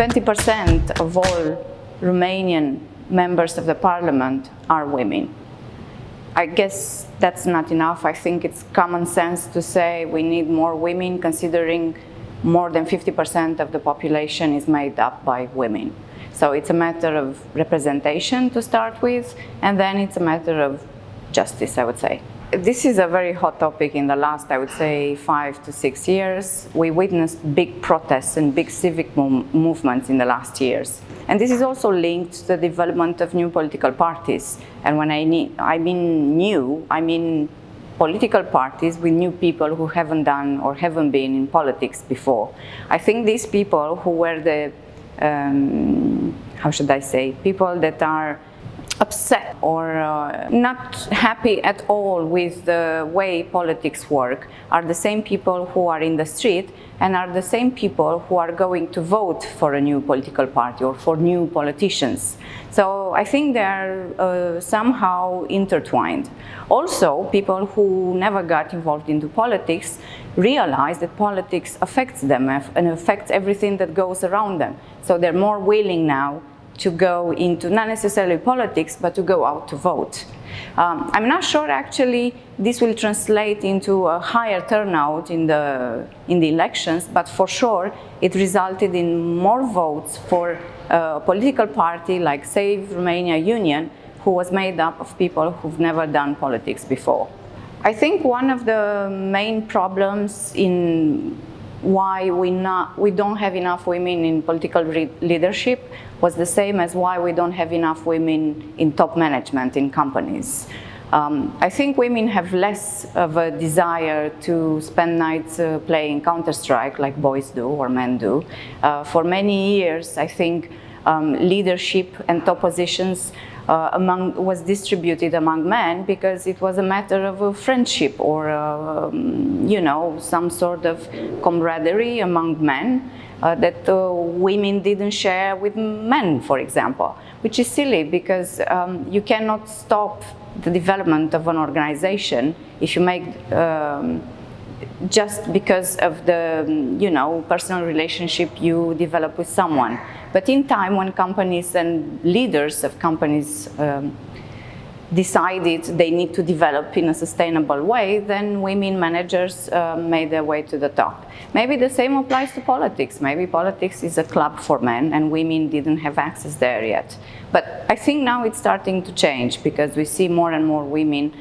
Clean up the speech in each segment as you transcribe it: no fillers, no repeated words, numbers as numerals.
20% of all Romanian members of the parliament are women. I guess that's not enough. I think it's common sense to say we need more women, considering more than 50% of the population is made up by women. So it's a matter of representation to start with, and then it's a matter of justice, I would say. This is a very hot topic in the last, I would say, 5 to 6 years. We witnessed big protests and big civic movements in the last years. And this is also linked to the development of new political parties. And when I mean new, I mean political parties with new people who haven't done or haven't been in politics before. I think these people who were the, how should I say, people that are upset or not happy at all with the way politics work are the same people who are in the street and are the same people who are going to vote for a new political party or for new politicians. So I think they are somehow intertwined. Also, people who never got involved into politics realize that politics affects them and affects everything that goes around them. So they're more willing now to go into, not necessarily politics, but to go out to vote. I'm not sure actually this will translate into a higher turnout in the elections, but for sure it resulted in more votes for a political party like Save Romania Union, who was made up of people who've never done politics before. I think one of the main problems in why we don't have enough women in political leadership was the same as why we don't have enough women in top management in companies. I think women have less of a desire to spend nights playing Counter-Strike like boys do or men do. For many years, I think leadership and top positions was distributed among men because it was a matter of a friendship or you know, some sort of camaraderie among men that women didn't share with men, for example, which is silly because you cannot stop the development of an organization if you make just because of the, you know, personal relationship you develop with someone. But in time, when companies and leaders of companies decided they need to develop in a sustainable way, then women managers made their way to the top. Maybe the same applies to politics. Maybe politics is a club for men and women didn't have access there yet. But I think now it's starting to change because we see more and more women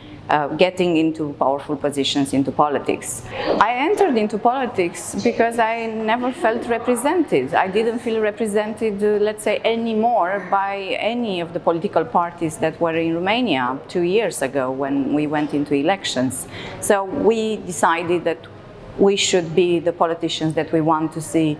getting into powerful positions into politics. I entered into politics because I never felt represented. I didn't feel represented, let's say, anymore by any of the political parties that were in Romania 2 years ago when we went into elections. So we decided that we should be the politicians that we want to see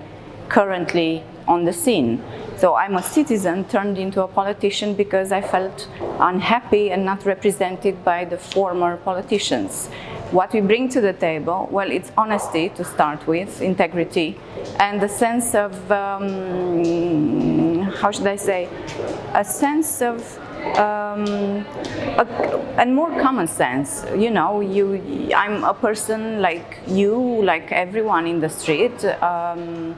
currently on the scene. So I'm a citizen turned into a politician because I felt unhappy and not represented by the former politicians. What we bring to the table, well, it's honesty to start with, integrity, and the sense of, how should I say, a sense of and more common sense. You know, I'm a person like you, like everyone in the street. I'm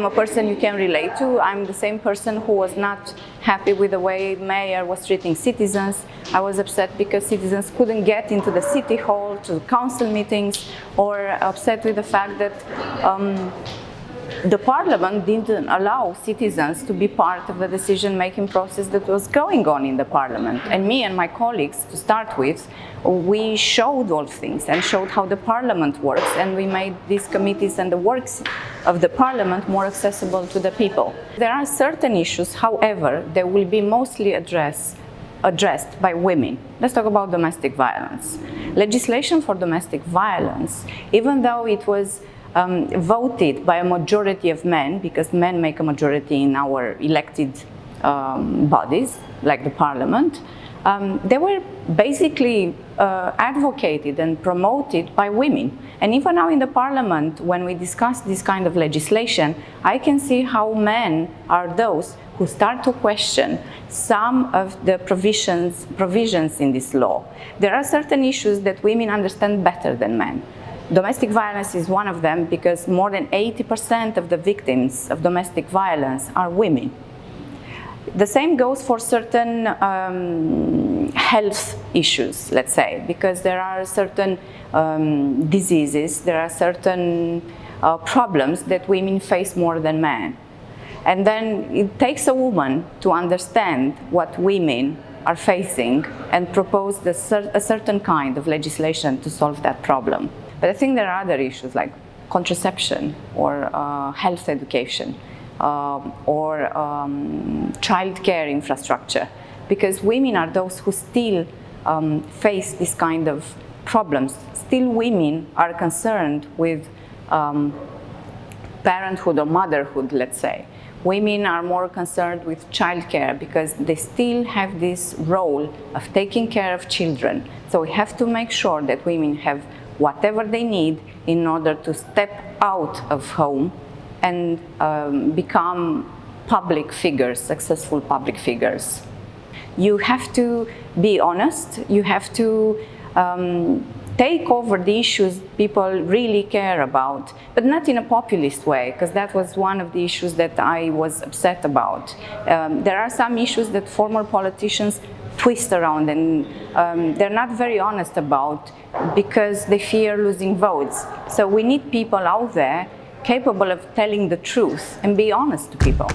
a person you can relate to. I'm the same person who was not happy with the way mayor was treating citizens. I was upset because citizens couldn't get into the city hall, to council meetings, or upset with the fact that the parliament didn't allow citizens to be part of the decision-making process that was going on in the parliament. And me and my colleagues, to start with, we showed all things and showed how the parliament works, and we made these committees and the works of the parliament more accessible to the people. There are certain issues, however, that will be mostly addressed by women. Let's talk about domestic violence. Legislation for domestic violence, even though it was voted by a majority of men, because men make a majority in our elected bodies, like the parliament, they were basically advocated and promoted by women. And even now in the parliament, when we discuss this kind of legislation, I can see how men are those who start to question some of the provisions in this law. There are certain issues that women understand better than men. Domestic violence is one of them because more than 80% of the victims of domestic violence are women. The same goes for certain health issues, let's say, because there are certain diseases, there are certain problems that women face more than men. And then it takes a woman to understand what women are facing and propose a certain kind of legislation to solve that problem. But I think there are other issues like contraception or health education or childcare infrastructure, because women are those who still face this kind of problems. Still women are concerned with parenthood or motherhood, let's say. Women are more concerned with childcare because they still have this role of taking care of children. So we have to make sure that women have whatever they need in order to step out of home and become public figures, successful public figures. You have to be honest, you have to take over the issues people really care about, but not in a populist way, because that was one of the issues that I was upset about. There are some issues that former politicians twist around and they're not very honest about because they fear losing votes. So we need people out there capable of telling the truth and be honest to people.